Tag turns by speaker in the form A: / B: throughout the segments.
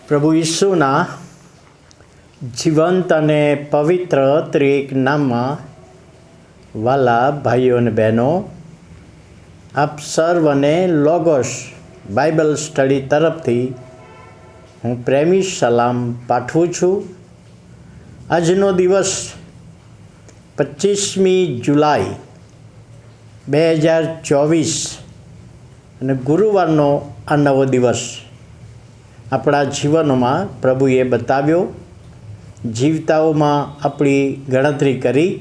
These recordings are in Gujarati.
A: પ્રભુ ઈસુના જીવંત અને પવિત્ર ત્રિએક નામમાં વાલા ભાઈઓ અને બહેનો, આપ સર્વને લોગોસ બાઇબલ સ્ટડી તરફથી હું પ્રેમી સલામ પાઠવું છું. આજનો દિવસ 25મી જુલાઈ 2024 અને ગુરુવારનો આ નવો દિવસ આપણા જીવનોમાં પ્રભુએ બતાવ્યો. જીવતાઓમાં આપણી ગણતરી કરી.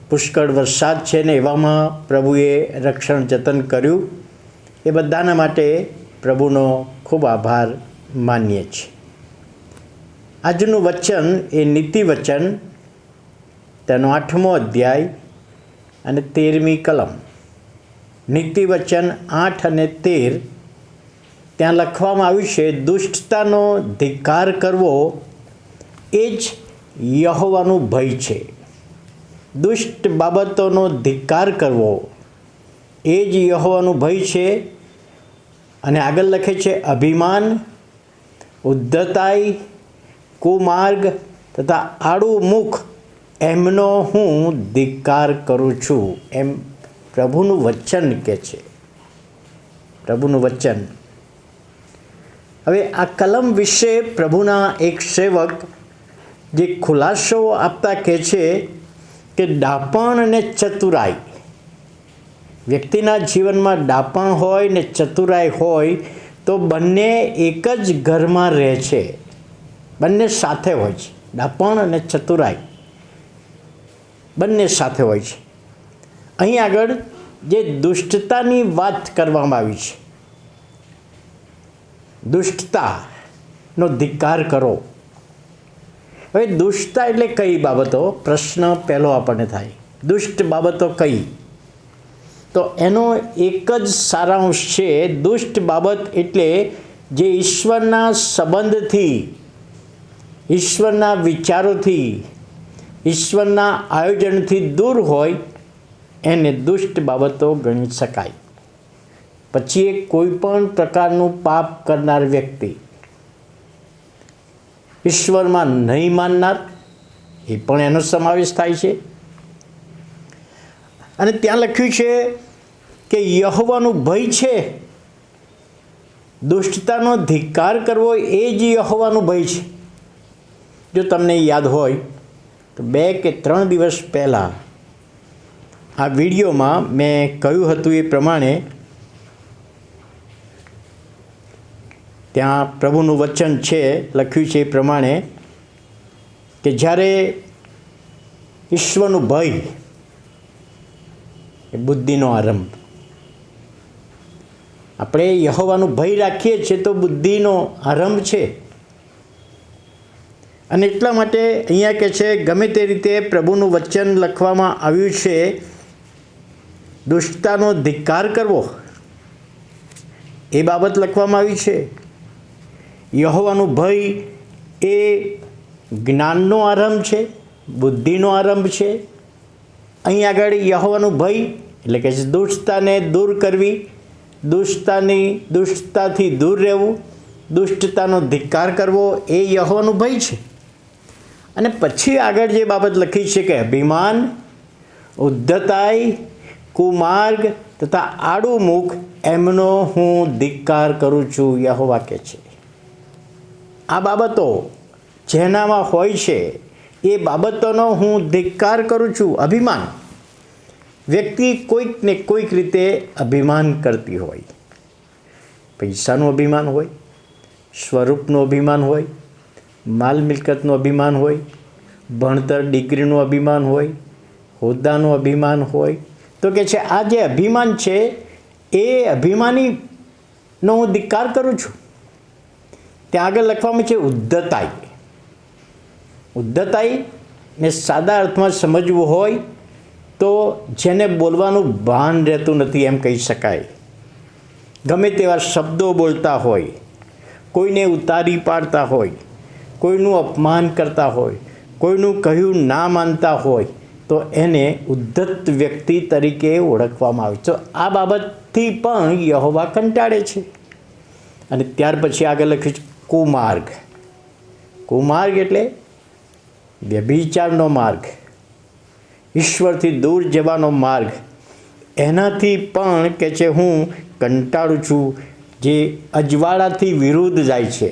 A: પુષ્કળ વરસાદ છે ને એવામાં પ્રભુએ રક્ષણ જતન કર્યું. એ બધાના માટે પ્રભુનો ખૂબ આભાર માનીએ છીએ. આજનું વચન એ નીતિ વચન, તેનો 8મો અધ્યાય અને 13મી કલમ. નીતિ વચન 8 અને 13 ત્યાં લખવામાં આવ્યું છે, દુષ્ટતાનો ધિક્કાર કરવો એ જ યહોવાનું ભય છે. દુષ્ટ બાબતોનો ધિક્કાર કરવો એ જ યહોવાનું ભય છે. અને આગળ લખે છે, અભિમાન, ઉદ્ધતાઈ, કુમાર્ગ તથા આડું મુખ એમનો હું ધિક્કાર કરું છું. એમ પ્રભુનું વચન કહે છે. પ્રભુનું વચન. હવે આ કલમ વિશે પ્રભુના એક સેવક જે ખુલાસો આપતા કહે છે કે ડાપણ અને ચતુરાઈ, વ્યક્તિના જીવનમાં ડાપણ હોય ને ચતુરાઈ હોય તો બંને એક જ ઘરમાં રહે છે, બંને સાથે હોય છે. ડાપણ અને ચતુરાઈ બંને સાથે હોય છે. અહીં આગળ જે દુષ્ટતાની વાત કરવામાં આવી છે, દુષ્ટતાનો ધિક્કાર કરો. હવે દુષ્ટતા એટલે કઈ બાબતો? પ્રશ્ન પહેલો આપણને થાય, દુષ્ટ બાબતો કઈ? તો એનો એક જ સારાંશ છે, દુષ્ટ બાબત એટલે જે ઈશ્વરના સંબંધથી, ઈશ્વરના વિચારોથી, ઈશ્વરના આયોજનથી દૂર હોય એને દુષ્ટ બાબતો ગણી શકાય. પછી એ કોઈ પણ પ્રકારનું પાપ કરનાર વ્યક્તિ, ઈશ્વરમાં નહીં માનનાર, એ પણ એનો સમાવેશ થાય છે. અને ત્યાં લખ્યું છે કે યહોવાનું ભય છે. દુષ્ટતાનો ધિક્કાર કરવો એ જ યહોવાનું ભય છે. જો તમને યાદ હોય તો 2 કે 3 દિવસ પહેલાં આ વિડીયોમાં મેં કહ્યું હતું એ પ્રમાણે ત્યાં પ્રભુનું વચન છે, લખ્યું છે એ પ્રમાણે કે જ્યારે ઈશ્વરનું ભય એ બુદ્ધિનો આરંભ. આપણે યહોવાનું ભય રાખીએ છીએ તો બુદ્ધિનો આરંભ છે. અને એટલા માટે અહીંયા કહે છે, ગમે તે રીતે પ્રભુનું વચન લખવામાં આવ્યું છે, દુષ્ટતાનો ધિક્કાર કરવો એ બાબત લખવામાં આવી છે. યહોવાનું ભય એ જ્ઞાનનો આરંભ છે, બુદ્ધિનો આરંભ છે. અહીં આગળ યહોવાનું ભય એટલે કે દુષ્ટતાને દૂર કરવી, દુષ્ટતાથી દૂર રહેવું, દુષ્ટતાનો ધિક્કાર કરવો એ યહોવાનું ભય છે. અને પછી આગળ જે બાબત લખી છે કે અભિમાન, ઉદ્ધતાઈ, કુમાર્ગ તથા આડું મુખ એમનો હું ધિક્કાર કરું છું, યહોવા કહે છે. આ બાબતો જેનામાં હોય છે એ બાબતોનો હું ધિક્કાર કરું છું. અભિમાન, વ્યક્તિ કોઈક ને કોઈક રીતે અભિમાન કરતી હોય. પૈસાનું અભિમાન હોય, સ્વરૂપનું અભિમાન હોય, માલ મિલકતનું અભિમાન હોય, ભણતર ડિગ્રીનું અભિમાન હોય, હોદ્દાનું અભિમાન હોય. તો કે છે આ જે અભિમાન છે એ અભિમાનીનો હું ધિક્કાર કરું છું. ત્યાં આગળ લખવામાં છે ઉદ્ધતાઈ. ઉદ્ધતાઈ ને સાદા અર્થમાં સમજવું હોય તો જેને બોલવાનું ભાન રહેતું નથી એમ કહી શકાય. ગમે તેવા શબ્દો બોલતા હોય, કોઈને ઉતારી પાડતા હોય, કોઈનું અપમાન કરતા હોય, કોઈનું કહ્યું ના માનતા હોય તો એને ઉદ્ધત વ્યક્તિ તરીકે ઓળખવામાં આવે. તો આ બાબતથી પણ યહોવા કંટાળે છે. અને ત્યાર પછી આગળ લખ્યું છે કુમાર્ગ. કુમાર્ગ એટલે વ્યભિચારનો માર્ગ, ઈશ્વરથી દૂર જવાનો માર્ગ. એનાથી પણ કે છે હું કંટાળું છું, જે અજવાળાથી વિરુદ્ધ જાય છે.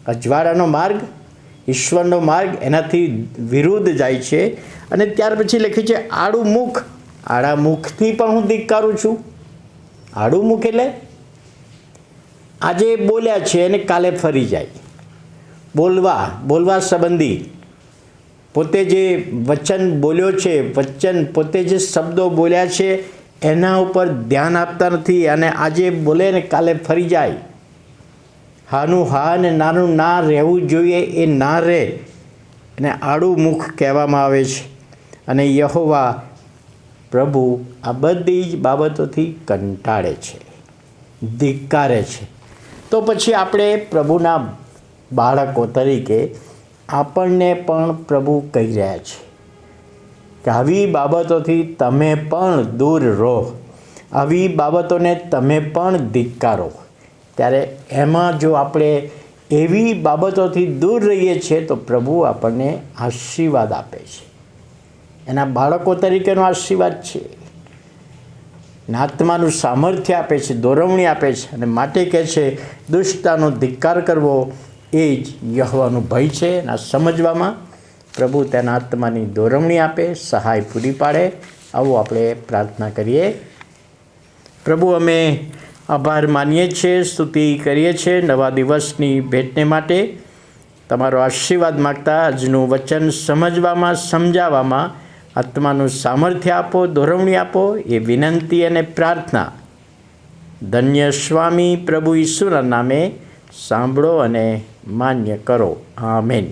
A: અજવાળાનો માર્ગ, ઈશ્વરનો માર્ગ એનાથી વિરુદ્ધ જાય છે. અને ત્યાર પછી લખ્યું છે આડું મુખ. આડા મુખથી પણ હું ધિક્કારું છું. આડું મુખ એટલે આજે બોલ્યા છે અને કાલે ફરી જાય. બોલવા સંબંધી પોતે જે વચન બોલ્યો છે, પોતે જે શબ્દો બોલ્યા છે એના ઉપર ધ્યાન આપતા નથી અને આજે બોલે ને કાલે ફરી જાય. હાનું હા ને નાનું ના રહેવું જોઈએ એ ના રહે, અને આડું મુખ કહેવામાં આવે છે. અને યહોવા પ્રભુ આ બધી જ બાબતોથી કંટાળે છે, ધિક્કારે છે. તો પછી આપણે પ્રભુના બાળકો તરીકે આપણને પણ પ્રભુ કહી રહ્યા છે કે આવી બાબતોથી તમે પણ દૂર રહો, આવી બાબતોને તમે પણ ધિક્કારો. ત્યારે એમાં જો આપણે એવી બાબતોથી દૂર રહીએ છીએ તો પ્રભુ આપણને આશીર્વાદ આપે છે. એના બાળકો તરીકેનો આશીર્વાદ છે. આત્માનું સામર્થ્ય આપે છે, દોરવણી આપે છે. અને માટે કહે છે દુષ્ટતાનો ધિક્કાર કરવો એ જ યહોવાનો ભય છે. અને આ સમજવામાં પ્રભુ તેના આત્માની દોરવણી આપે, સહાય પૂરી પાડે. આવું આપણે પ્રાર્થના કરીએ. પ્રભુ, અમે આભાર માનીએ છીએ, સ્તુતિ કરીએ છીએ નવા દિવસની ભેટને માટે. તમારો આશીર્વાદ માગતા આજનું વચન સમજવામાં, સમજાવવામાં આત્માનું સામર્થ્ય આપો, દોરવણી આપો, એ વિનંતી અને પ્રાર્થના ધન્ય સ્વામી પ્રભુ ઈસુના નામે સાંભળો અને માન્ય કરો. આમેન.